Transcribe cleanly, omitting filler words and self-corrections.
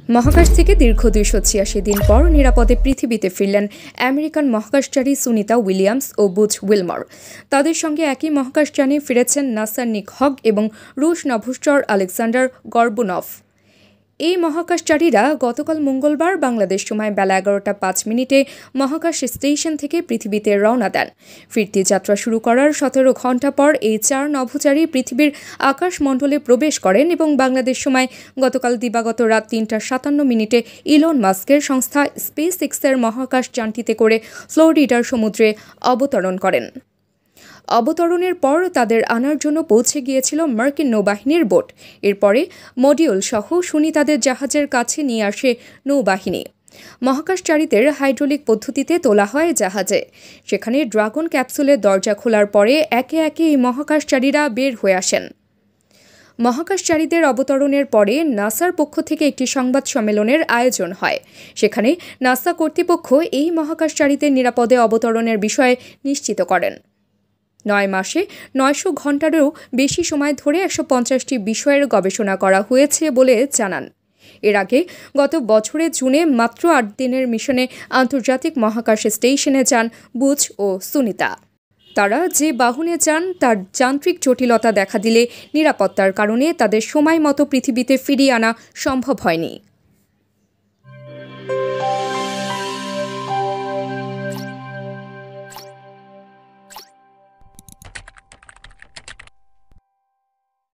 মহাকাশ থেকে দীর্ঘ ২৮৬ দিন পর নিরাপদে পৃথিবীতে ফিরলেন আমেরিকান মহাকাশচারী সুনিতা উইলিয়ামস ও বুচ উইলমার। তাদের সঙ্গে একই মহাকাশযানে ফিরেছেন নাসার নিক হগ এবং রুশ নভোশ্চর আলেকজান্ডার গর্বুনভ। এই মহাকাশচারীরা গতকাল মঙ্গলবার বাংলাদেশ সময় বেলা ১১টা ৫ মহাকাশ স্টেশন থেকে পৃথিবীতে রওনা দেন। ফিরতি যাত্রা শুরু করার ১৭ ঘণ্টা পর এই ৪ নভোচারী পৃথিবীর আকাশমণ্ডলে প্রবেশ করেন এবং বাংলাদেশ সময় গতকাল দিবাগত রাত ৩টা ৫৭ ইলন মাস্কের সংস্থা স্পেস এক্সের মহাকাশযানটিতে করে ফ্লোরিডার সমুদ্রে অবতরণ করেন। অবতরণের পর তাদের আনার জন্য পৌঁছে গিয়েছিল মার্কিন নৌবাহিনীর বোট। এরপরে মডিউল সহ সুনিতাদের জাহাজের কাছে নিয়ে আসে নৌবাহিনী। মহাকাশচারীদের হাইড্রোলিক পদ্ধতিতে তোলা হয় জাহাজে। সেখানে ড্রাগন ক্যাপসুলের দরজা খোলার পরে একে একে এই মহাকাশচারীরা বের হয়ে আসেন। মহাকাশচারীদের অবতরণের পরে নাসার পক্ষ থেকে একটি সংবাদ সম্মেলনের আয়োজন হয়। সেখানে নাসা কর্তৃপক্ষ এই মহাকাশচারীদের নিরাপদে অবতরণের বিষয়ে নিশ্চিত করেন। ৯ মাসে ৯০০ ঘণ্টারও বেশি সময় ধরে ১৫০টি বিষয়ের গবেষণা করা হয়েছে বলে জানান। এর আগে গত বছরের জুনে মাত্র ৮ দিনের মিশনে আন্তর্জাতিক মহাকাশ স্টেশনে যান বুচ ও সুনিতা। তারা যে বাহনে যান তার যান্ত্রিক জটিলতা দেখা দিলে নিরাপত্তার কারণে তাদের সময় মতো পৃথিবীতে ফিরিয়ে আনা সম্ভব হয়নি।